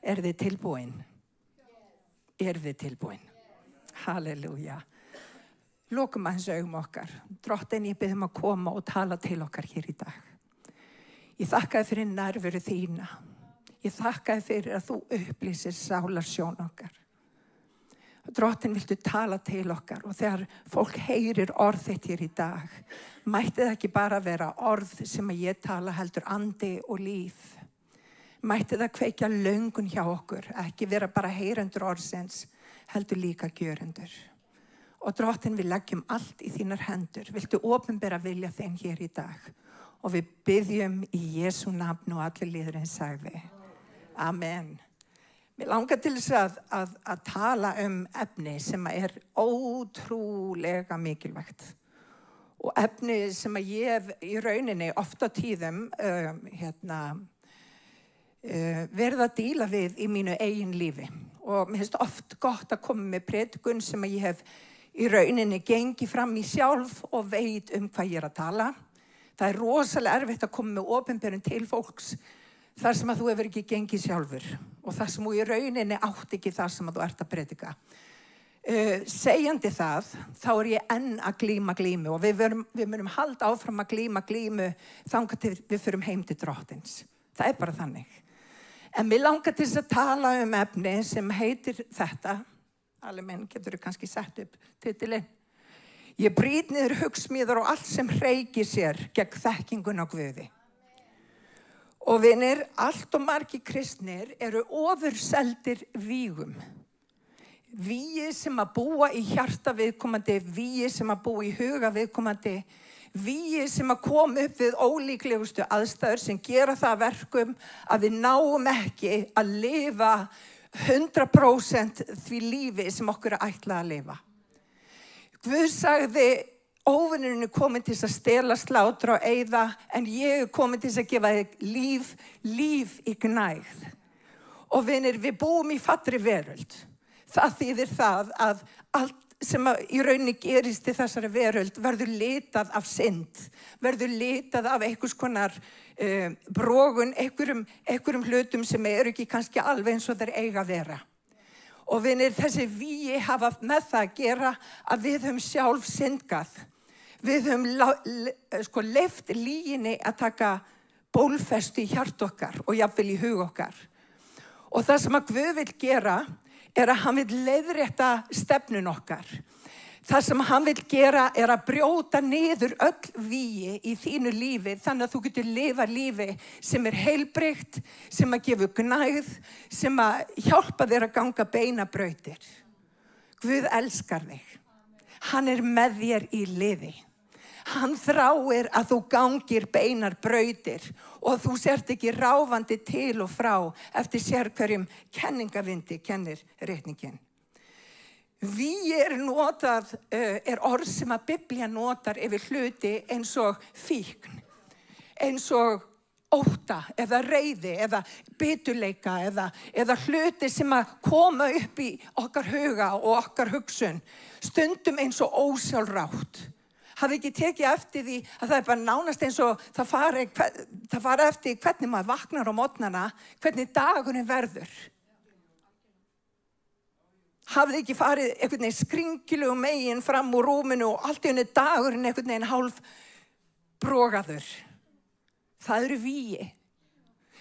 Þið tilbúin? Þið tilbúin? Halleluja. Lokum aðeins augum okkar. Drottinn, ég bið að koma og tala til okkar hér í dag. Ég þakka þér fyrir nærveru þína. Ég þakka þér fyrir að þú upplýsir sálarsjón okkar. Drottinn, viltu tala til okkar og þegar fólk heyrir orð þitt hér í dag, mætti það ekki bara vera orð sem að ég tala heldur andi og líf. Mætti það kveikja löngun hjá okkur, ekki vera bara heyrendur orðsins, heldur líka gjörendur. Og Drottinn, við leggjum allt í þínar hendur. Viltu opinbera vilja þinn hér í dag? Og við biðjum í Jesú nafn og allir liðurinn sagði. Amen. Mér langar til þess að tala efni sem ótrúlega mikilvægt. Og efni sem ég hef í rauninni ofta tíðum verið að díla við í mínu eigin lífi. Og mér finnst oft gott að koma með predikun sem ég hef í rauninni gengið fram í sjálf og veit hvað ég að tala. Það rosalega erfitt að koma með opinberun til fólks þar sem að þú hefur ekki gengið sjálfur og þar sem þú í rauninni átt ekki þar sem að þú ert að predika. Segjandi það, þá ég enn að glímu og við munum halda áfram að glímu þangað til við förum heim til Drottins. Það bara þannig. En mér langar til þess að tala efni sem heitir þetta. Allir menn getur kannski sett upp titilinn. Ég brýt niður hugsmíðar og allt sem hreykir sér gegn þekkingun á Guði. Og vinir, allt og margir kristnir eru ofurseldir vígum. Vígi sem að búa í hjarta viðkomandi, vígi sem að búa í huga viðkomandi, vígi sem að koma upp við ólíklegustu aðstæður sem gera það verkum að við náum ekki að lifa 100% því lífi sem okkur ætla að lifa. Guð sagði, óvinurinn komin til þess að stela, slátra og eyða, en ég komin til þess að gefa þig líf í gnægð. Og vinir, við búum í fattri veröld. Það þýðir það að allt sem í rauninni gerist í þessari veröld verður litað af synd, verður litað af einhvers konar brogun, einhverjum hlutum sem ekki kannski alveg eins og þeir eiga að vera. Og vinir, þessi vígi hafa með það að gera að við höfum sjálf syndgað. Við höfum leyft lyginni að taka bólfestu í hjart okkar og jafnvel í hug okkar. Og það sem að Guð vill gera að hann vill leiðrétta stefnun okkar. Það sem hann vill gera að brjóta niður öll vígi í þínu lífi þannig að þú getur lifa lífi sem heilbrigt, sem að gefa gnægð, sem að hjálpa þér að ganga beina brautir. Guð elskar þig. Hann með þér í liði. Hann þráir að þú gangir beinar brautir og þú sért ekki ráfandi til og frá eftir sérhverjum kenningavindi kennir ritningin. Vígi notað, orð sem að Biblía notar yfir hluti eins og fíkn, eins og ótta eða reiði eða biturleika eða hluti sem að koma upp í okkar huga og okkar hugsun, stundum eins og ósjálfrátt. Hafði ekki tekið eftir því að það bara nánast eins og það fara eftir hvernig maður vaknar á morgnana, hvernig dagurinn verður. Hafði ekki farið einhvern veginn skringilegum megin fram úr rúminu og allt í einu dagurinn einhvern veginn hálf brogaður. Það eru vígi.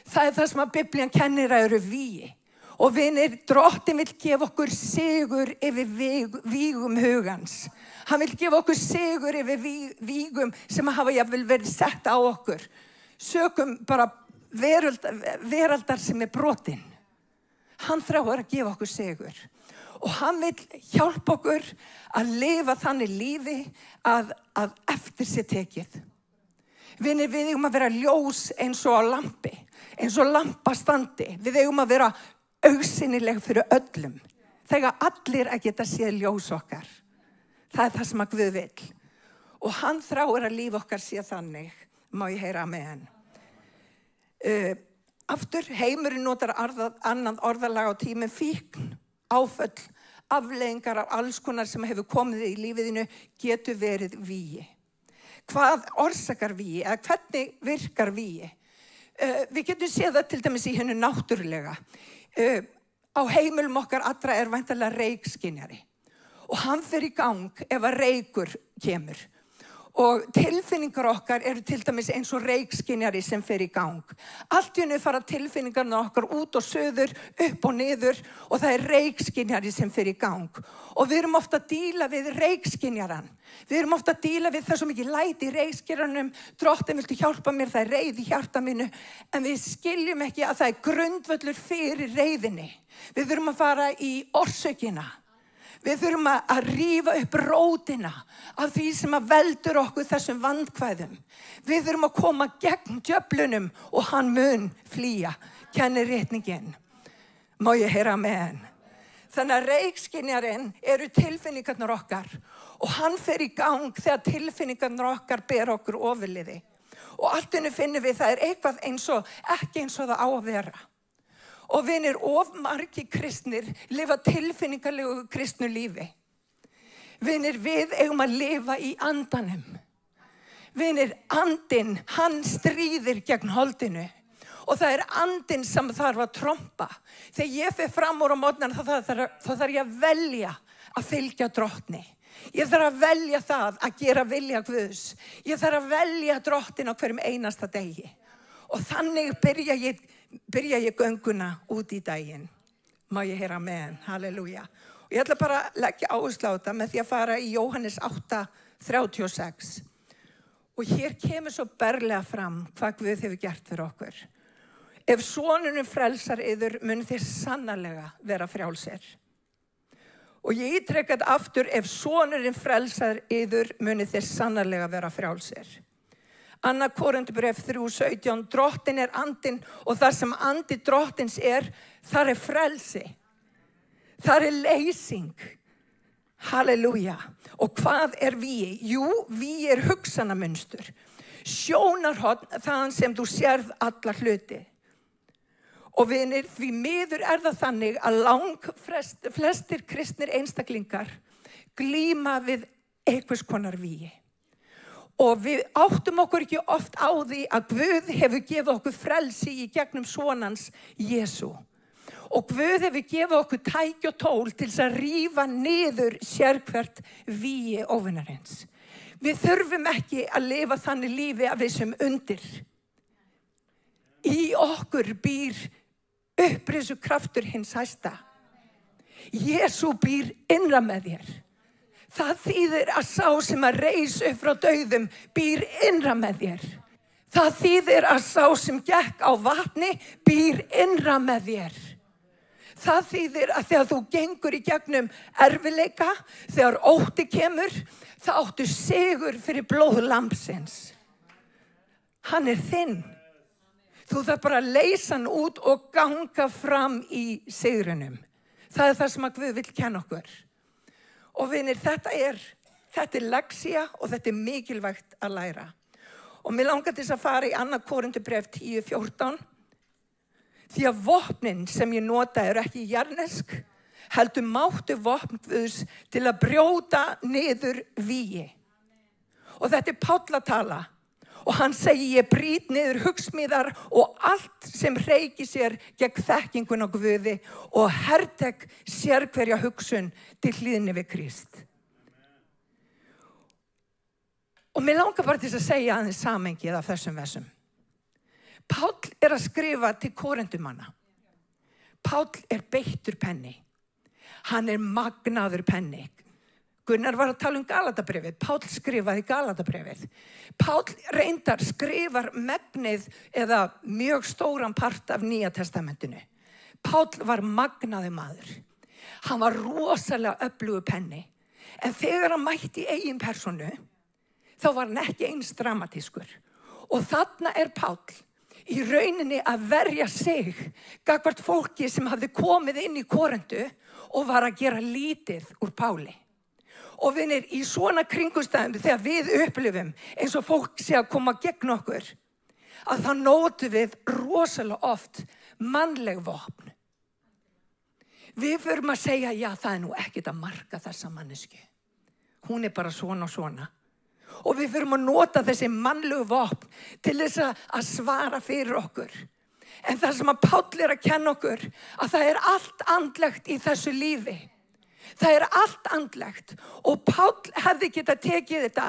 Það það sem að Biblían kennir að eru vígi. Og vinir, Drottinn vill gefa okkur sigur yfir vígum hugans. Hann vill gefa okkur sigur yfir vígum sem hafa jafnvel verið sett á okkur. Sökum bara veraldar sem brotin. Hann þráir að gefa okkur sigur. Og hann vill hjálpa okkur að lifa þannig lífi að eftir sér tekið. Vinir, við eigum að vera ljós eins og á lampi, eins og lampastandi. Við eigum að vera augsýnileg fyrir öllum. Þegar allir að geta séð ljós okkar. Það það sem að Guð vill. Og hann þráir að líf okkar sé þannig. Má ég heyra amen. Aftur, heimurinn notar annan orðalag á tíminn fíkn, áföll, afleiðingar af alls konar sem hefur komið í lífiðinu getur verið vígi. Hvað orsakar vígi eða hvernig virkar vígi? Við getum séð það til dæmis í hennu náttúrulega. á heimilum okkar allra væntanlega reykskynjari. Og hann fer í gang ef að reykur kemur. Og tilfinningar okkar eru til dæmis eins og reykskynjari sem fer í gang. Allt í einu fara tilfinningarna okkar út og suður, upp og niður og það reykskynjari sem fer í gang. Og við erum ofta að díla við reykskynjaran. Við erum ofta að díla við það svo mikið læti í reykskynjaranum. Drottinn, viltu hjálpa mér, það reiði í hjarta mínu. En við skiljum ekki að það grundvöllur fyrir reiðinni. Við þurfum að fara í orsökina. Við þurfum að rífa upp rótina af því sem að veldur okkur þessum vandkvæðum. Við þurfum að koma gegn djöflunum og hann mun flýja, kennir ritningin. Má ég heyra amen? Þannig að reykskynjarinn eru tilfinningarnar okkar og hann fer í gang þegar tilfinningarnar okkar ber okkur ofurliði. Og allt í einu finnum við það eitthvað ekki eins og það á að vera. Og vinir, of margir kristnir lifa tilfinningarlegu kristnu lífi. Vinir, við eigum að lifa í andanum. Vinir, andinn, hann stríðir gegn holdinu. Og það andinn sem þarf að trompa. Þegar ég fer fram úr á morgnana þá þarf ég að velja að fylgja Drottni. Ég þarf að velja það að gera vilja Guðs. Ég þarf að velja Drottin á hverjum einasta degi. Og þannig byrja ég gönguna út í daginn. Má ég heyra amen, halleluja. Og ég ætla bara að leggja áherslu á þetta með því að fara í Jóhannes 8:36. Og hér kemur svo berlega fram hvað Guð hefur gert fyrir okkur. Ef sonurinn frelsar yður, mun þið sannarlega vera frjálsir. Og ég ítrekka þetta aftur, ef sonurinn frelsar yður, mun þið sannarlega vera frjálsir. 2. Korinthubréf 3:17, Drottinn andinn og þar sem andi Drottins þar frelsi. Þar leysing. Halleluja. Og hvað vígi? Jú, vígi hugsanamunstur. Sjónarhorn, þaðan sem þú sérð alla hluti. Og vinir, því miður það þannig að flestir kristnir einstaklingar glíma við einhvers konar vígi. Og við áttum okkur ekki oft á því að Guð hefur gefið okkur frelsi í gegnum sonans Jesú. Og Guð hefur gefið okkur tæki og tól til þess að rífa niður sérhvert vígi óvinarins. Við þurfum ekki að lifa þannig lífi að við sem undir. Í okkur býr upprisu kraftur hins hæsta. Jesú býr innra með þér. Það þýðir að sá sem að reis upp frá dauðum býr innra með þér. Það þýðir að sá sem gekk á vatni býr innra með þér. Það þýðir að þegar þú gengur í gegnum erfiðleika, þegar ótti kemur, það áttu sigur fyrir blóð lambsins. Hann þinn. Þú þarf bara að leysa hann út og ganga fram í sigrinum. Það það sem að Guð vill kenna okkur. Og vinir, þetta leksía og þetta mikilvægt að læra. Og mér langar til að fara í 2. Korinthubréf 10:14. Því að vopnin sem ég nota ekki jarnesk, heldur máttu vopn Guðs til að brjóta niður vígi. Og þetta Páll að tala. Og hann segir, ég brýt niður hugsmíðar og allt sem hreykir sér gegn þekkingun á Guði og hertek sérhverja hugsun til hlýðni við Krist. Og mér langar bara til að segja aðeins samhengið af þessum versum. Páll að skrifa til Korintumanna. Páll beittur penni. Hann magnaður penni. Gunnar var að tala Galatabréfið. Páll skrifaði Galatabréfið. Páll reyndar skrifar megnið eða mjög stóran part af Nýja testamentinu. Páll var magnaður maður. Hann var rosalega öflugur penni. En þegar hann mætti eigin persónu, þá var hann ekki eins dramatískur. Og þarna Páll í rauninni að verja sig gagnvart fólki sem hafði komið inn í Korintu og var að gera lítið úr Páli. Og vinir, í svona kringumstæðum þegar við upplifum eins og fólk sé að koma gegn okkur, að það nótum við rosalega oft mannleg vopn. Við förum að segja, já, það nú ekkert að marka þessa mannesku. Hún bara svona og svona. Og við förum að nota þessi mannlegu vopn til þess að svara fyrir okkur. En það sem að Páll að kenna okkur, að það allt andlegt í þessu lífi. Það allt andlegt og Páll hefði getað tekið þetta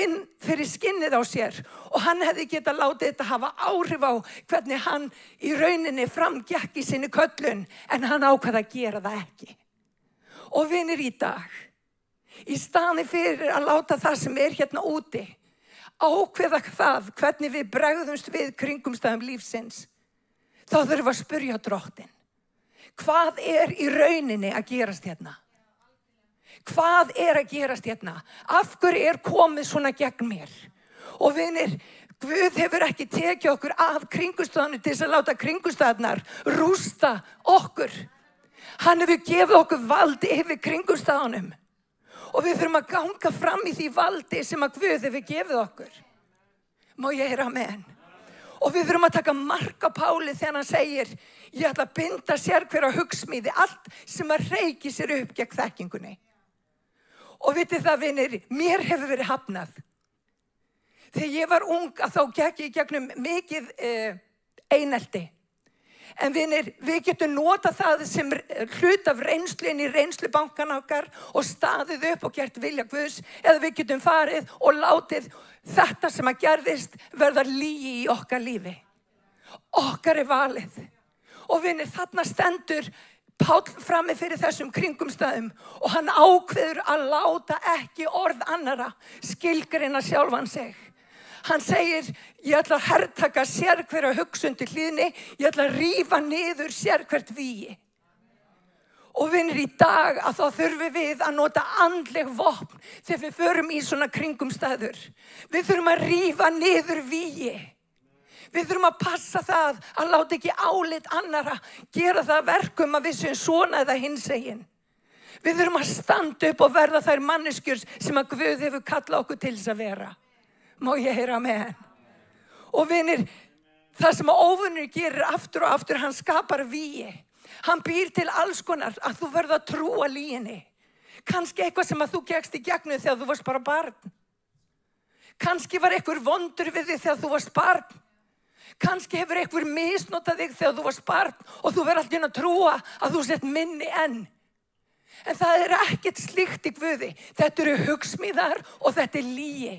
inn fyrir skinnið á sér og hann hefði getað látið þetta hafa áhrif á hvernig hann í rauninni framgekk í sinni köllun, en hann ákvað að gera það ekki. Og vinir í dag, í staðinn fyrir að láta það sem hérna úti, ákveða það hvernig við bregðumst við kringumstæðum lífsins, þá þurfum við að spyrja Drottinn. Hvað í rauninni að gerast hérna? Hvað að gerast hérna? Af hverju komið svona gegn mér? Og vinir, Guð hefur ekki tekið okkur af kringumstæðunum til þess að láta kringumstæðurnar rústa okkur. Hann hefur gefið okkur valdi yfir kringumstæðunum. Og við þurfum að ganga fram í því valdi sem að Guð hefur gefið okkur. Má ég heyra amen? Og við þurfum að taka mark á Páli þegar hann segir, ég ætla að binda sérhverja hugsmíði, allt sem að reiki sér upp gegn þekkingunni. Og vitið það, vinir, mér hefur verið hafnað. Þegar ég var ung, þá gekk ég gegnum mikið einelti. En vinir, við getum notað það sem hlut af reynslunni í reynslubankan okkar og staðið upp og gert vilja Guðs, eða við getum farið og látið þetta sem að gerðist verða lygi í okkar lífi. Okkar valið. Og vinir, þarna stendur Páll frammi fyrir þessum kringumstæðum og hann ákveður að láta ekki orð annara skilgreina sjálfan sig. Hann segir, ég ætla að hertaka sérhverja hugsun til hlýðni, ég ætla að rífa niður sérhvert vígi. Og vinir, í dag að þá þurfum við að nota andleg vopn þegar við förum í svona kringumstæður. Við þurfum að rífa niður vígi. Við þurfum að passa það að láta ekki álit annara gera það verkum að við séum svona eða hinsegin. Við þurfum að standa upp og verða þær manneskjur sem að Guð hefur kallað okkur til þess að vera. Má ég heyra amen? Og vinir, það sem að óvinnur gerir aftur og aftur, hann skapar vígi. Hann býr til alls konar að þú verð að trúa lyginni. Kannski eitthvað sem að þú gekkst í gegnum þegar þú varst bara barn. Kannski var einhver vondur við þig þegar þú varst barn. Kannski hefur einhver misnotað þig þegar þú varst barn og þú verður alltaf að trúa að þú sett minni enn. En það ekkert slíkt í Guði. Þetta eru hugsmíðar og þetta lygi.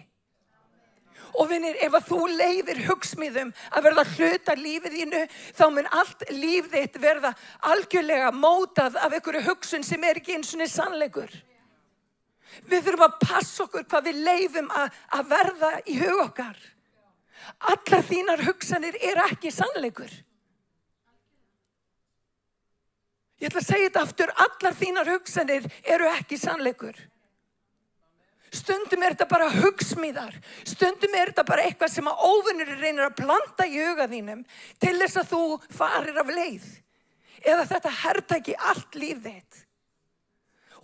Og vinir, ef að þú leyfir hugsmíðum að verða hluta lífið þínu, þá mun allt líf þitt verða algjörlega mótað af einhverju hugsun sem ekki einu sinni sannleikur. Við þurfum að passa okkur hvað við leyfum að verða í hug okkar. Allar þínar hugsanir ekki sannleikur. Ég ætla að segja þetta aftur, allar þínar hugsanir ekki sannleikur. Stundum þetta bara hugsmíðar. Stundum þetta bara eitthvað sem að óvinnur reynir að planta í huga þínum til þess að þú farir af leið. Eða þetta hertaki allt líf þitt.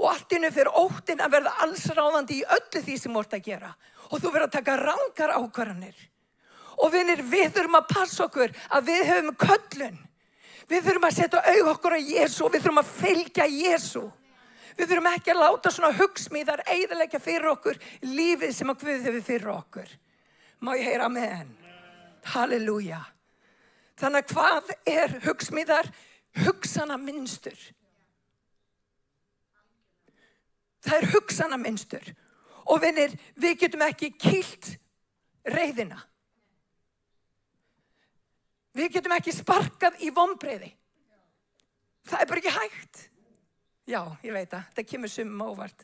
Og allt í einu fer óttinn að verða allsráðandi í öllu því sem þú ert að gera. Og þú verður að taka rangar ákvarðanir. Og vinir, við þurfum að passa okkur að við höfum köllun. Við þurfum að setja augu okkur á Jesú og við þurfum að fylgja Jesú. Við þurfum ekki að láta svona hugsmíðar eyðileggja fyrir okkur lífið sem að Guð hefur fyrir okkur. Má ég heyra amen? Halleluja. Þannig að hvað hugsmíðar? Hugsanamynstur. Það hugsanamynstur. Og vinir, við getum ekki kýlt reiðina. Við getum ekki sparkað í vonbrigði. Það bara ekki hægt. Já, ég veit það. Það kemur sumum óvart.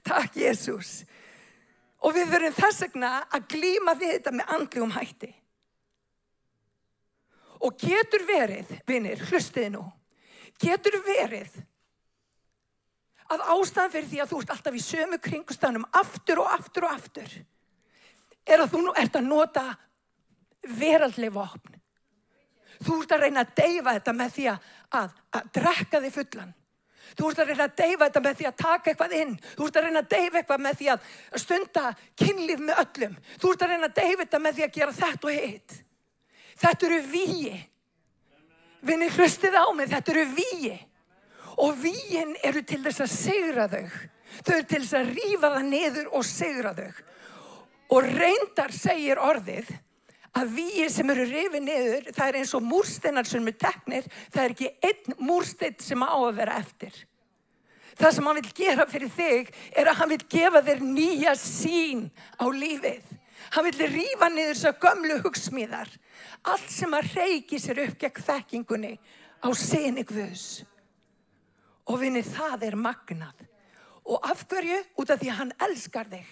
Takk, Jesús. Og við verðum þess vegna að glíma við þetta með andlegum hætti. Og getur verið, vinir, hlustiði nú. Getur verið að ástæðan fyrir því að þú ert alltaf í sömu kringumstæðunum aftur og aftur og aftur að þú ert að nota veraldleg vopn. Þú ert að reyna að deyfa þetta með því að drekka þig fullan. Þú ert að reyna að deyfa þetta með því að taka eitthvað inn. Þú ert að reyna að deyfa eitthvað með því að stunda kynlíf með öllum. Þú ert að reyna að deyfa þetta með því að gera þetta og hitt. Þetta eru vígi. Vinir, hlustið á mig, þetta eru vígi. Og vígin eru til þess að sigra þau. Þau eru til þess að rífa það niður og sigra þau. Og reyndar segir orðið að víi sem eru rifin niður, það eins og múrsteinar sem eru teknir, það ekki einn múrsteinn sem á að vera eftir. Það sem hann vill gera fyrir þig að hann vill gefa þér nýja sýn á lífið. Hann vill rífa niður þessar gömlu hugsmíðar. Allt sem að reiki sér upp gegn þekkingunni á syni Guðs. Og vinni, það magnað. Og af hverju? Út af því að hann elskar þig.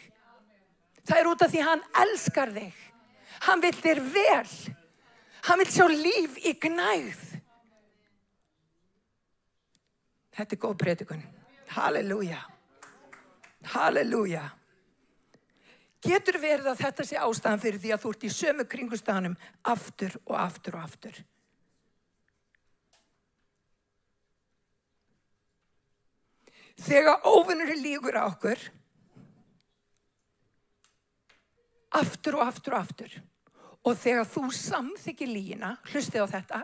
Það út af því að hann elskar þig. Hann vill þér vel. Hann vill sjá líf í gnægð. Þetta góð predikun. Halleluja. Halleluja. Getur verið að þetta sé ástæðan fyrir því að þú ert í sömu kringumstæðunum aftur og aftur og aftur. Þegar óvinurinn lýgur á okkur, aftur og aftur og aftur, og þegar þú samþykkir lygina, hlustið á þetta,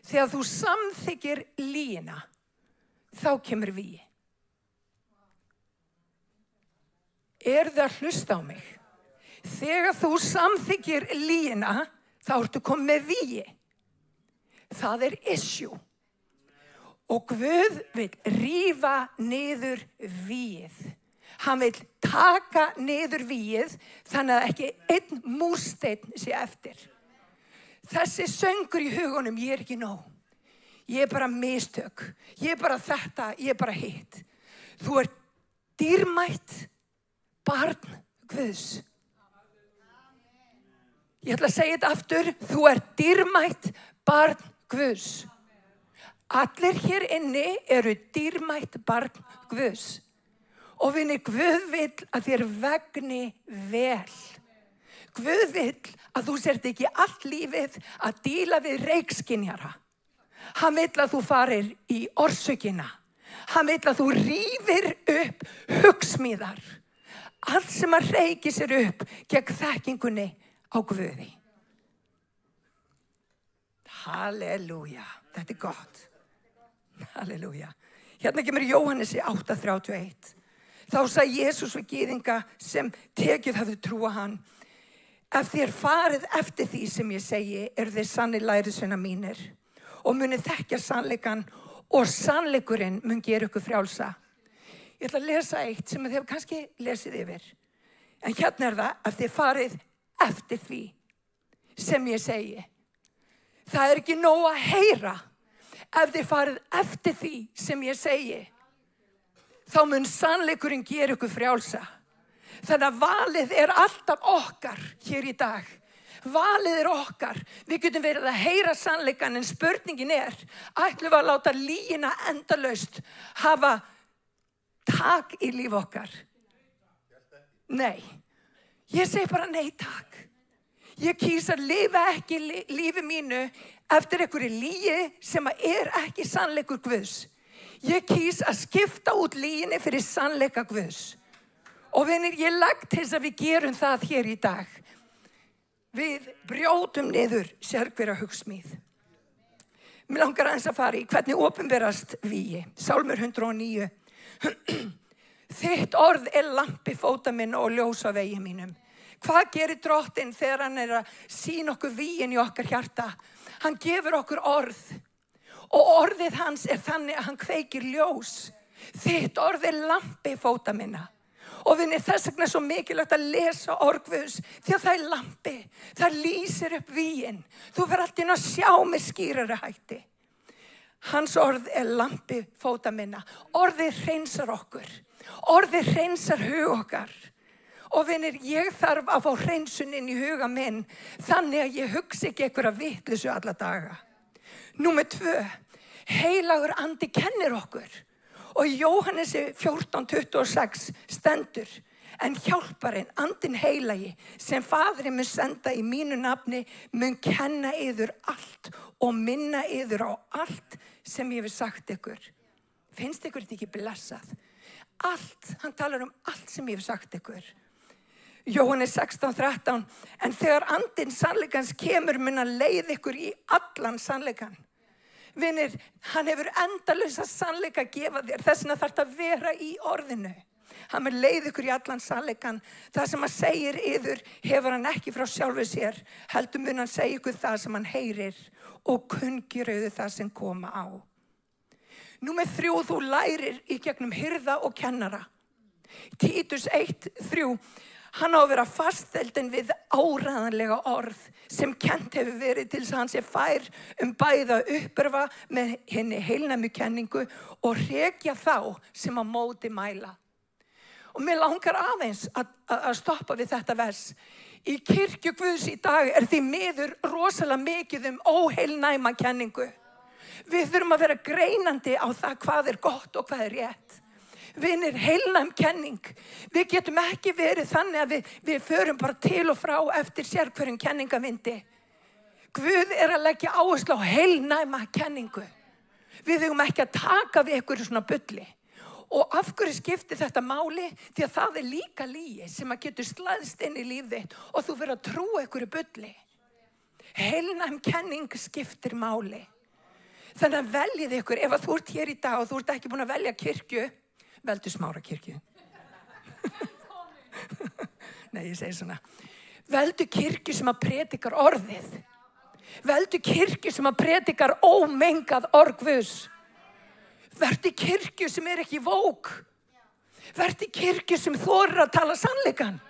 þegar þú samþykkir lygina, þá kemur vígi. Það að hlusta á mig? Þegar þú samþykkir lygina, þá ertu komið með vígi. Það issue. Og Guð vill rífa niður vígið. Hann vill taka niður vígið þannig að ekki einn múrsteinn sé eftir. Þessi söngur í hugunum, ég ekki nóg. Ég bara mistök. Ég bara þetta, ég bara hitt. Þú dýrmætt barn Guðs. Ég ætla að segja þetta aftur. Þú dýrmætt barn Guðs. Allir hér inni eru dýrmætt barn Guðs. Og vinni, Guð vill að þér vegni vel. Guð vill að þú sért ekki allt lífið að díla við reykskynjara. Hann vill að þú farir í orsökina. Hann vill að þú rífir upp hugsmíðar. Allt sem að reiki sér upp gegn þekkingunni á Guði. Halleluja. Þetta gott. Halleluja. Hérna kemur Jóhannesi 8:31. Þá sagði Jesús við gyðinga sem tekið hafði trúa hann. Ef þér farið eftir því sem ég segi, þeir sannir lærisveinar mínir og munið þekkja sannleikann og sannleikurinn mun gera ykkur frjálsa. Ég ætla að lesa eitt sem þið hefur kannski lesið yfir. En hérna það að þið farið eftir því sem ég segi. Það ekki nóg að heyra. Ef þið farið eftir því sem ég segi, þá mun sannleikurinn gera ykkur frjálsa. Þannig að valið alltaf okkar hér í dag. Valið okkar. Við getum verið að heyra sannleikann, en spurningin ætlum við að láta lygina endalaust hafa tak í líf okkar? Nei. Ég segi bara nei takk. Ég kýs að lifa ekki lífi mínu eftir einhverju lygi sem ekki sannleikur Guðs. Ég kýs að skipta út lyginni fyrir sannleika Guðs. Og vinir, ég legg til að við gerum það hér í dag. Við brjótum niður sérhverja hugsmíð. Mér langar aðeins að fara í hvernig opinberast vígi. Sálmur 109. Þitt orð lampi fóta minn og ljós á vegi mínum. Hvað gerir drottinn þegar hann að sýna okkur vígin í okkar hjarta? Hann gefur okkur orð. Og orðið hans þannig að hann kveikir ljós. Þitt orð lampi fóta minna. Og vinni, þess vegna svo mikilvægt að lesa orð Guðs, því að það lampi. Það lýsir upp vígin. Þú fer alltaf inn að sjá með skýrari hætti. Hans orð lampi fóta minna. Orðið hreinsar okkur. Orðið hreinsar hug okkar. Og vinir, ég þarf að fá hreinsun inn í huga minn, þannig að ég hugsi ekki einhverja vitleysu alla daga. Númer 2. Heilagur andi kennir okkur. Og í Jóhannesi 14:26 stendur: en hjálparinn, andinn heilagi, sem Faðirinn mun senda í mínu nafni, mun kenna yður allt og minna yður á allt sem ég hef sagt ykkur. Finnst ykkur þetta ekki blessað? Allt, hann talar allt sem ég hef sagt ykkur. Jóhannes 16:13, en þegar andinn sannleikans kemur, mun hann leiða ykkur í allan sannleikan. Vinir, hann hefur endalausa sannleika að gefa þér, þess vegna þarf að vera í orðinu. Hann mun leiða ykkur í allan sannleikann. Það sem hann segir yður hefur hann ekki frá sjálfu sér. Heldur mun hann segja ykkur það sem hann heyrir og kunngjörðu það sem koma á. Númer 3, þú lærir í gegnum hirða og kennara. Títus 1:3. Hann á að vera fasteldin við áræðanlega orð sem kennt hefur verið til þess að hann sé fær bæði að uppörfa með henni heilnæmu kenningu og rekja þá sem á móti mæla. Og mér langar aðeins að stoppa við þetta vers. Í kirkju Guðs í dag því miður rosalega mikið óheilnæma kenningu. Við þurfum að vera greinandi á það hvað gott og hvað rétt. Vinir, heilnæm kenning. Við getum ekki verið þannig að við förum bara til og frá eftir sérhverjum kenningavindi. Guð að leggja áherslu á heilnæma kenningu. Við eigum ekki að taka við einhverju svona bulli. Og af hverju skiptir þetta máli? Því að það líka lygi sem að getur slæðst inn í líf þitt og þú verður að trúa einhverju bulli. Heilnæm kenning skiptir máli. Þannig að veljið ykkur, ef að þú ert hér í dag og þú ert ekki búin að velja kirkju, veldu Smárakirkju. Nei, ég segi svona. Veldu kirkju sem að predikar orðið. Veldu kirkju sem að predikar ómengað orð Guðs. Vertu kirkju sem ekki vók. Vertu kirkju sem þorir að tala sannleikann.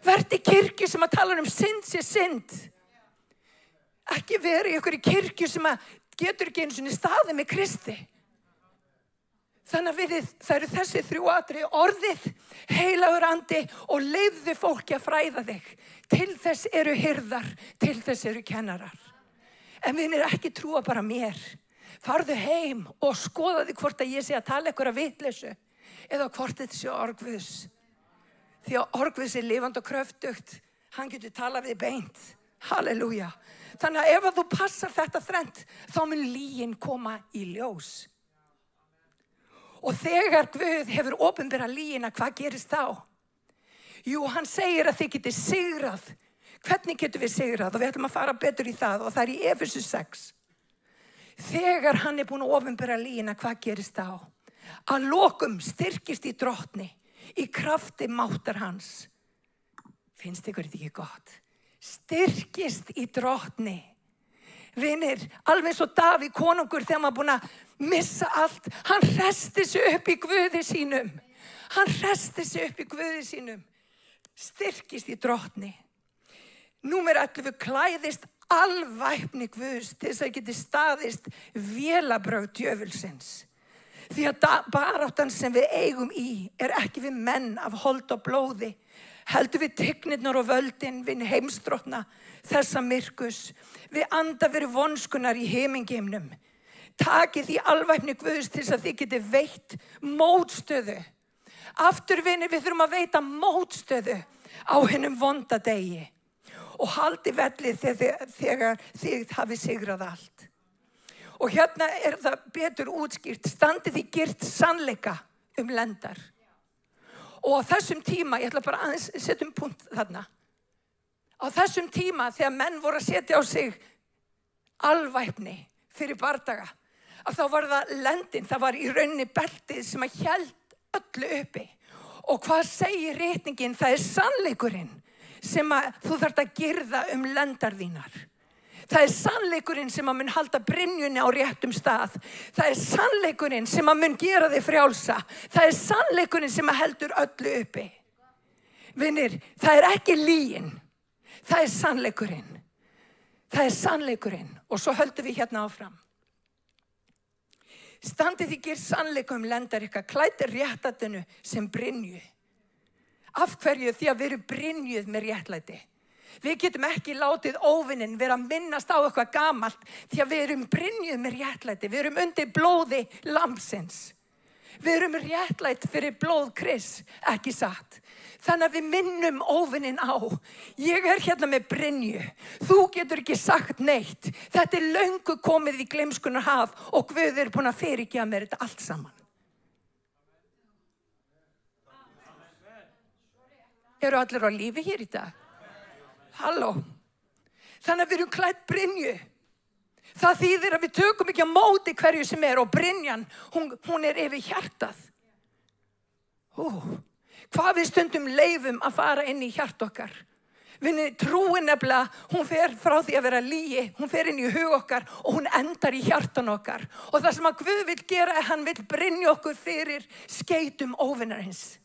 Vertu kirkju sem að tala synd sé synd. Ekki verið í ykkur kirkju sem að getur ekki einu sinni staðið með Kristi. Þannig að það eru þessi 3 atriði: orðið, heilagur andi og leyfðu fólki að fræða þig. Til þess eru hirðar, til þess eru kennarar. En vinir, ekki trúa bara mér. Farðu heim og skoðaðu hvort að ég sé að tala ykkur af vitleysu eða hvort þetta sé orð Guðs. Því að orð Guðs lifandi og kröftugt, hann getur talað við beint. Halleluja. Þannig að ef þú passar þetta þrennt, þá mun lygin koma í ljós. Og þegar Guð hefur opinberað lygina, hvað gerist þá? Jú, hann segir að þið getið sigrað. Hvernig getum við sigrað? Og við ætlum að fara betur í það og það í Efesus 6. Þegar hann búinn að opinberað lygina, hvað gerist þá? Að lokum styrkist í drottni, í krafti máttar hans. Finnst ykkur þetta ekki gott? Styrkist í drottni. Vinir, alveg svo Davíð konungur þegar maður búinn að missa allt, hann hresti sig upp í Guði sínum. Hann hresti sig upp í Guði sínum. Styrkist í drottni. Númer 11, klæðist alvæpni Guðs til þess að geti staðist vélabrögð djöfulsins. Því að baráttan sem við eigum í ekki við menn af hold og blóði, heldur við tignirnar og völdin, við heimsdrottna þessa myrkus, við anda fyrir vonskunar í himingeimnum. Takið því alvæpni Guðs til þess að þið geti veitt mótstöðu. Aftur vinir, við þurfum að veita mótstöðu á hinum vonda degi. Og haldi vellið þegar þið hafið sigrað allt. Og hérna það betur útskýrt, standið því girt sannleika lendar. Og á þessum tíma, ég ætla bara aðeins setjum punkt þarna. Á þessum tíma þegar menn voru að setja á sig alvæpni fyrir bardaga, að þá var það lendin, það var í rauninni beltið sem að hélt öllu uppi. Og hvað segir ritningin? Það sannleikurinn sem að þú þarft að girða lendar þínar. Það sannleikurinn sem að mun halda brynjunni á réttum stað. Það sannleikurinn sem að mun gera þig frjálsa. Það sannleikurinn sem að heldur öllu uppi. Vinir, það ekki lygin. Það sannleikurinn. Það sannleikurinn. Og svo höldum við hérna áfram. Standið því girt sannleika lendar ykkar, klæddir réttlætinu sem brynju. Af hverju? Því að við erum brynjuð með réttlæti. Við getum ekki látið óvinnin vera að minnast á eitthvað gamalt, því að við erum brynjuð með réttlæti. Við erum undir blóði lambsins. Við erum réttlætt fyrir blóð Krists, ekki satt. Þannig að við minnum óvinnin á. Ég hérna með brynju. Þú getur ekki sagt neitt. Þetta löngu komið í gleymskunar haf og Guð búin að fyrirgefa mér þetta allt saman. Eru allir á lífi hér í dag? Halló. Þannig að við erum klædd brynju. Það þýðir að við tökum ekki á móti hverju sem og brynjan, hún yfir hjartað. Hvað við stundum leifum að fara inn í hjart okkar. Vinni, trúin nefnilega, hún fer frá því að vera lygi, hún fer inn í hug okkar og hún endar í hjartan okkar. Og það sem að Guð vill gera er hann vill brynja okkur fyrir skeytum óvinarins.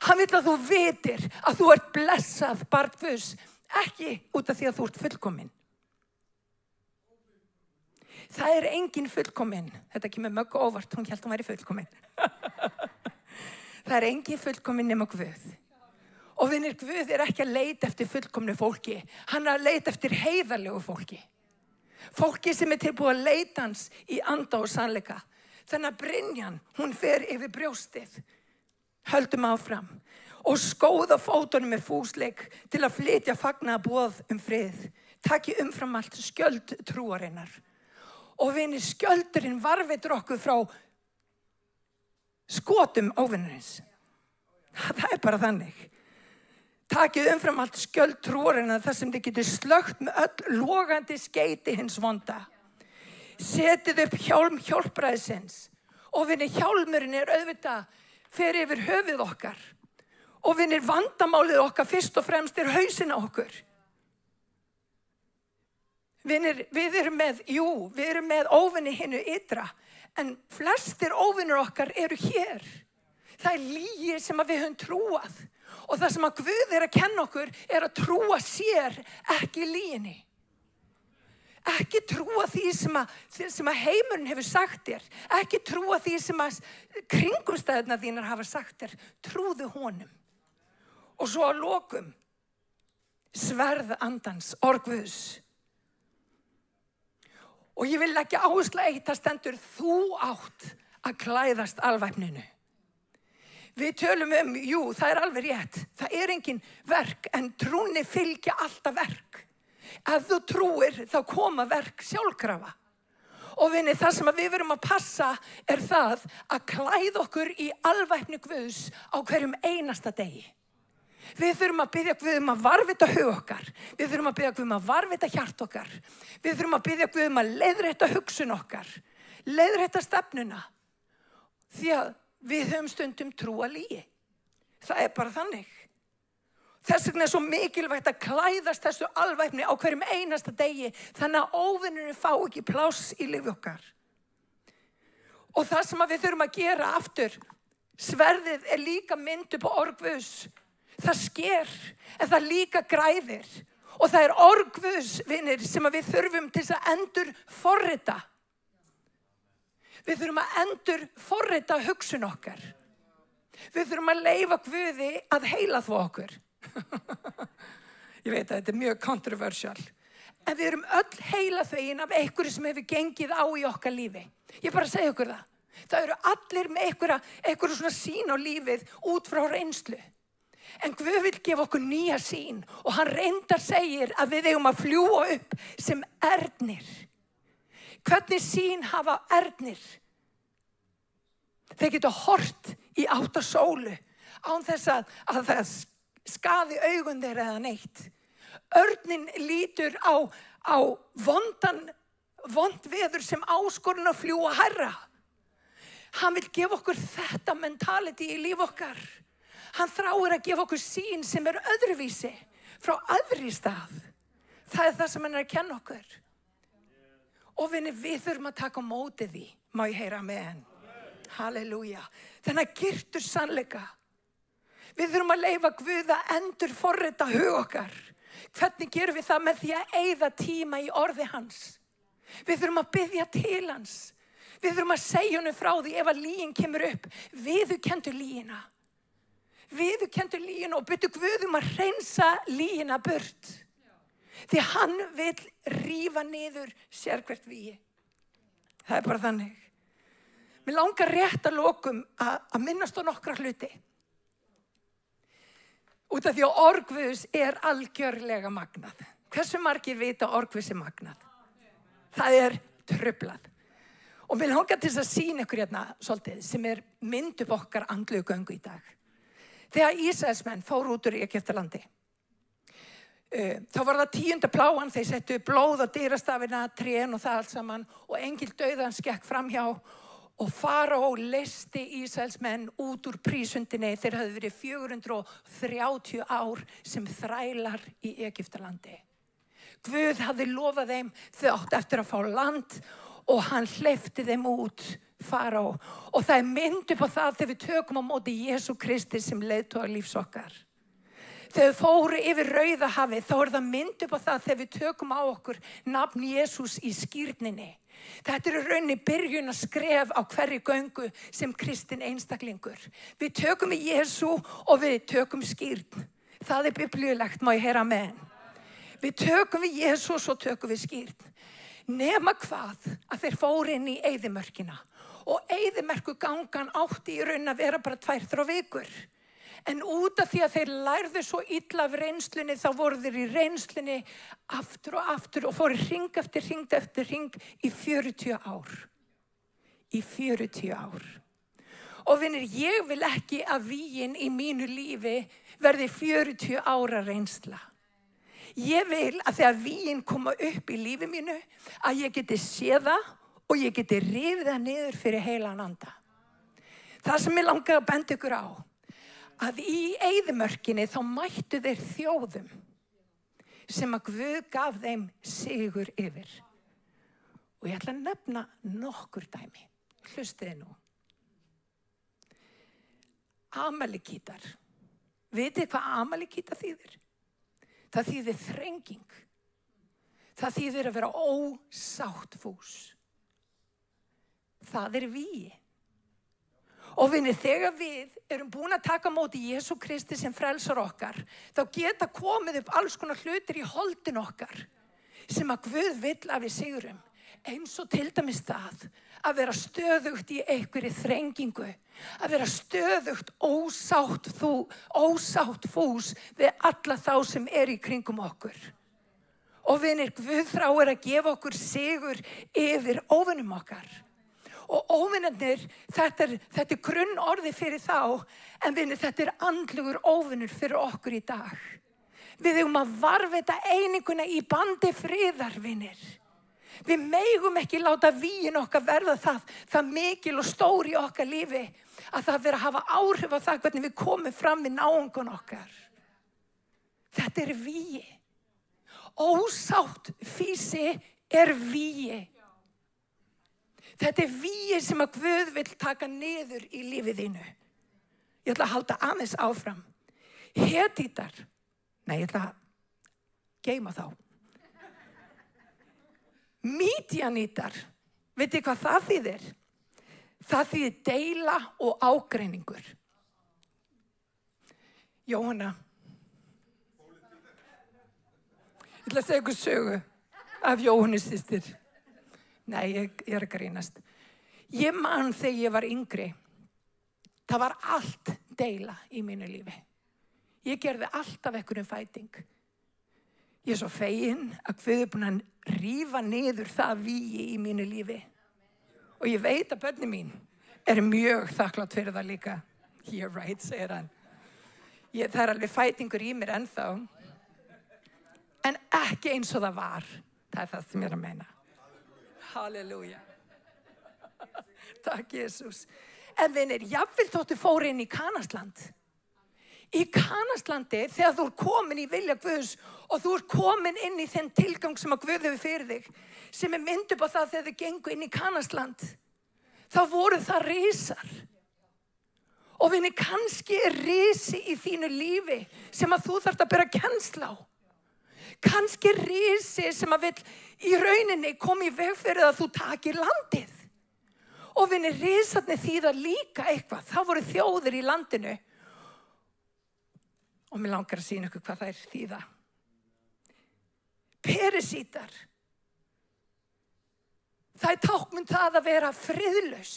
Hann vill að þú vitir að þú ert blessað barn Guðs, ekki út af því að þú ert fullkomin. Það er engin fullkomin. Þetta kemur Möggu óvart, hún hélt hún væri fullkomin. Það er engin fullkomin nema Guð. Og vinir, Guð er ekki að leita eftir fullkomnu fólki. Hann er að leita eftir heiðarlegu fólki. Fólki sem er tilbúið að leita hans í anda og sannleika. Þannig að brynjan, hún fer yfir brjóstið. Höldum áfram. Og skóða fótunum með fúsleik til að flytja fagnaðarboð frið. Taki umfram allt skjöld trúarinnar. Og vinir, skjöldurinn varveitur okkur frá skotum óvinarins. Það er bara þannig. Takið umfram allt skjöld trúarinnar þar sem þið getur slögt með öll logandi skeyti hins vonda. Setið upp hjálm hjálpræðisins. Og vinir, hjálmurinn er auðvitað fyrir yfir höfuð okkar. Og vinir, vandamálið okkar fyrst og fremst er hausinn á okkur. Vinir, við erum með óvinni hinnu ytra. En flestir óvinnir okkar eru hér. Það er lygi sem við höfum trúað. Og það sem að Guð er að kenna okkur er að trúa sér, ekki lyginni. Ekki trúa því sem að heimurinn hefur sagt þér. Ekki trúa því sem að kringumstæðurnar þínar hafa sagt þér. Trúðu honum. Og svo að lokum, sverð andans, orð Guðs. Og ég vil leggja áherslu á eitt, það stendur þú átt að klæðast alvæpninu. Við tölum það er alveg rétt. Það er engin verk, en trúni fylgja alltaf verk. Ef þú trúir, þá koma verk sjálfkrafa. Og vinni, það sem við verum að passa er það að klæða okkur í alvæpni Guðs á hverjum einasta degi. Við þurfum að biðja Guð að varðveita hug okkar. Við þurfum að biðja Guð að varðveita hjart okkar. Við þurfum að biðja Guð að leiðrétta hugsun okkar. Leiðrétta stefnuna. Því að við höfum stundum trúa lygi. Það er bara þannig. Þess vegna er svo mikilvægt að klæðast þessu alvæpni á hverjum einasta degi. Þannig að óvinnurinn fá ekki pláss í lífi okkar. Og það sem við þurfum að gera aftur. Sverðið er líka mynd upp á orð Guðs. Það sker, en það líka græðir. Og það er orð Guðs, vinir, sem við þurfum til að endur forrita. Við þurfum að endur forrita hugsun okkar. Við þurfum að leyfa Guði að heila þvó okkur. Ég veit að þetta er mjög kontroversial. En við erum öll heila þvegin af einhverju sem hefur gengið á í okkar lífi. Ég bara segi okkur það. Það eru allir með einhverju svona sýn á lífið út frá reynslu. En Guð vil gefa okkur nýja sýn og hann reyndar segir að við eigum að fljúga upp sem ernir. Hvernig sýn hafa ernir? Þeir geta hort í átt á sólu án þess að það skaði augun þeirra eða neitt. Örnin lítur á vond veður sem áskorun að fljúga hærra. Hann vil gefa okkur þetta mentality í líf okkar. Hann þráir að gefa okkur sýn sem er öðruvísi frá öðri stað. Það er það sem hann er að kenna okkur. Og við þurfum að taka á móti því. Má ég heyra amen? Halleluja. Þannig að girtur sannleika. Við þurfum að leyfa Guð að endur forrita hug okkar. Hvernig gerum við það? Með því að eyða tíma í orði hans. Við þurfum að biðja til hans. Við þurfum að segja honum frá því ef að lygin kemur upp. Viðurkenndu lygina. Viðurkenndu lygina og byrju Guð að hreinsa lygina burt. Því hann vil rífa niður sérhvert vígi. Það er bara þannig. Mér langar rétt að lokum að minnast á nokkra hluti. Út af því að orð Guðs er algjörlega magnað. Hversu margir vita orð Guðs er magnað? Það er truflað. Og mér langar til að sýna ykkur hérna svolítið sem er mynd upp okkar andlegu göngu í dag. Þegar Ísraelsmenn fóru út úr Egyptalandi, þá var það 10. plágan, þeir settu blóð á dyrastafina, trén og það allt saman og engil dauðans gekk framhjá Og Faraó leysti Ísraelsmenn út úr prísundinni. Þeir hafði verið 430 ár sem þrælar í Egyptalandi. Guð hafði lofað þeim, þau áttu eftir að fá land og hann hleypti þeim út, Faraó. Og það mynd upp á það þegar við tökum á móti Jesú Kristi sem leiðtoga lífs okkar. Þegar við fóru yfir Rauðahafið, þá það mynd upp á það þegar við tökum á okkur nafn Jesús í skírninni. Þetta rauninni byrjun að skref á hverri göngu sem kristinn einstaklingur. Við tökum við Jesú og við tökum skírn. Það biblíulegt, má ég heyra amen. Við tökum við Jesú og svo tökum við skírn. Nema hvað að þeir fóru inn í eyðimörkina. Og eyðimerkurgangan átti í raun að vera bara 2-3 vikur. En út af því að þeir lærðu svo illa af reynslunni, þá voru þeir í reynslunni aftur og fóru hring eftir hring í 40 ár. Í 40 ár. Og vinir, ég vil ekki að vígin í mínu lífi verði 40 ára reynsla. Ég vil að þegar vígin koma upp í lífi mínu, að ég geti séð það og ég geti rifið það niður fyrir heilan anda. Það sem ég langaði að benda ykkur á, að í eyðimörkinni þá mættu þeir þjóðum sem að Guð gaf þeim sigur yfir. Og ég ætla að nefna nokkur dæmi. Hlustiði nú. Amalekítar. Vitið hvað Amalekíta þýðir? Það þýðir þrenging. Það þýðir að vera ósáttfús. Það vígi. Og vinir, þegar við erum búin að taka á móti Jesú Kristi sem frelsar okkar, þá geta komið upp alls konar hlutir í holdin okkar sem að Guð vill að við sigurum. Eins og til dæmis það að vera stöðugt í einhverri þrengingu, að vera stöðugt ósáttfús við alla þá sem í kringum okkur. Og vinir, Guð þráir að gefa okkur sigur yfir óvinum okkar. Og óvinnarnir, þetta grunnorði fyrir þá, en vinir, þetta andlegur óvinnur fyrir okkur í dag. Við eigum að varðveita eininguna í bandi friðar, vinir. Við megum ekki láta vígin okkar verða það mikil og stór í okkar lífi, að það vera að hafa áhrif á það hvernig við komum fram við náungun okkar. Þetta vígi. Ósáttfýsi vígi. Þetta vígi sem að Guð vill taka niður í lífið þínu. Ég ætla að halda aðeins áfram. Hetítar. Nei, ég ætla að geyma þá. Mídjanítar. Vitið hvað það þýðir? Það þýðir deila og ágreiningur. Jóhanna. Ég ætla að segja ykkur sögu af Jóhannu systir. Nei, ég að grínast. Ég man þegar ég var yngri. Það var allt deila í mínu lífi. Ég gerði alltaf einhverjum fæting. Ég svo fegin að Guð búin að rífa niður það vígi í mínu lífi. Og ég veit að börnin mín mjög þakklátt fyrir það líka. You're right, segir hann. Það alveg fætingur í mér ennþá. En ekki eins og það var. Það það sem ég að meina. Halleluja. Takk, Jesús. En vinir, jafnvel þóttu fóru inn í Kanasland. Í Kanaslandi, þegar þú komin í vilja Guðs og þú komin inn í þenn tilgang sem að Guð hefur fyrir þig, sem mynd upp á það þegar þau gengu inn í Kanasland, þá voru það risar. Og vinir, kannski risi í þínu lífi sem að þú þarft að bera kennsl á. Kannski risi sem að vill í rauninni koma í veg fyrir að þú takir landið. Og vinir, risarnir þýða líka eitthvað. Það voru þjóðir í landinu. Og mér langar að sýna ykkur hvað það þýða. Perisítar. Það táknum það að vera friðlaus.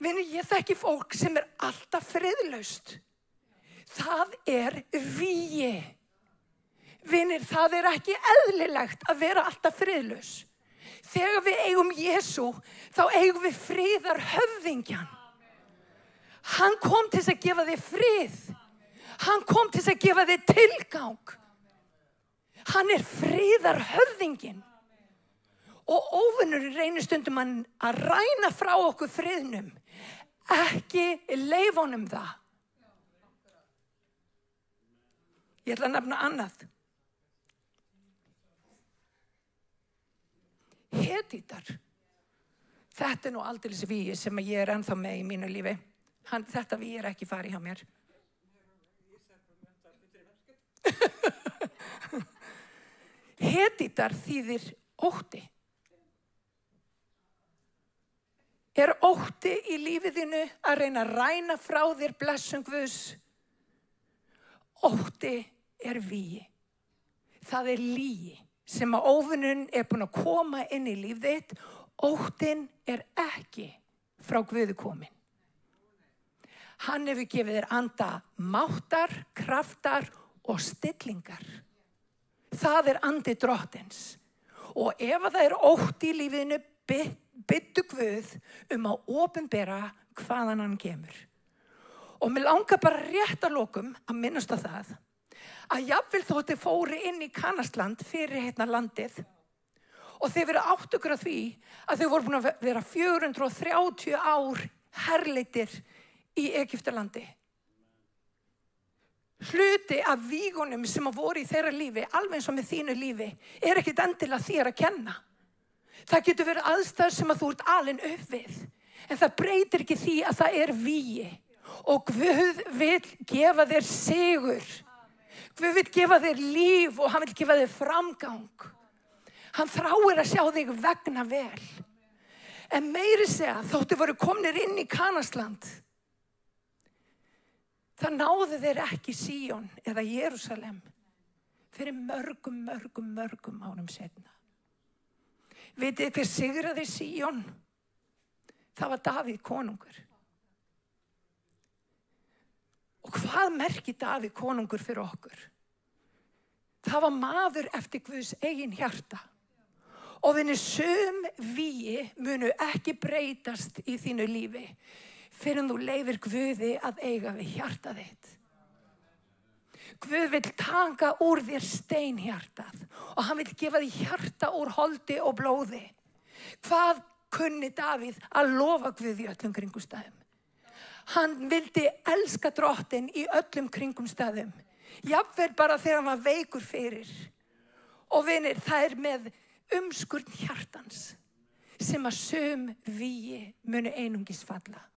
Vinir, ég þekki fólk sem alltaf friðlaust. Það vígi. Vinir, það ekki eðlilegt að vera alltaf friðlaus. Þegar við eigum Jesú, þá eigum við friðarhöfðingjan. Hann kom til að gefa þig frið. Hann kom til að gefa þig tilgang. Hann friðarhöfðingin. Og óvinurinn reynir stundum að ræna frá okkur friðnum. Ekki leyfa honum það. Ég ætla að nefna annað. Hetitar. Þetta nú aldeilis vígi sem ég ennþá með í mínu lífi. Þetta vígi ekki farið hjá mér. Hetitar þýðir ótti. Ótti í lífiðinu að reyna að ræna frá þér blessun Guðs? Ótti vígi. Það lygi sem að óvinurinn búinn að koma inn í líf þitt. Óttin ekki frá Guði komin. Hann hefur gefið þér anda máttar, kraftar og stillingar. Það andi drottins. Og ef það ótti í lífinu, byttu Guð að opinbera hvaðan hann kemur. Og mér langar bara rétt að lokum að minnast á það að jafnvel þótt þið fóru inn í Kanasland fyrir landið og þið verið átt ykkur af því að þau voru búin að vera 430 ár herleitir í Egyptalandi. Hluti af vígunum sem voru í þeirra lífi, alveg eins og með þínu lífi, ekkert endilega þér að kenna. Það getur verið aðstæður sem að þú ert alin upp við. En það breytir ekki því að það vígi. Og Guð vill gefa þér sigur. Guð vill gefa þér líf og hann vill gefa þér framgang. Hann þráir að sjá þig vegna vel. En meiri segja, þóttu voru komnir inn í Kanasland. Það náðu þeir ekki Síón eða Jerúsalem fyrir mörgum árum seinna. Vitið hver sigraði Síón? Það var Davíð konungur. Og hvað merkir Davíð konungur fyrir okkur? Það var maður eftir Guðs eigin hjarta. Og sum vígi munu ekki breytast í þínu lífi fyrir þú leyfir Guði að eiga við hjarta þitt. Guð vill taka úr þér steinhjartað og hann vill gefa þér hjarta úr holdi og blóði. Hvað kunni Davíð að lofa Guði í öllum kringumstæðum? Hann vildi elska drottinn í öllum kringumstæðum. Jafnvel bara þegar hann var veikur fyrir. Og vinir, það með umskurn hjartans sem að sum vígi munu einungis falla.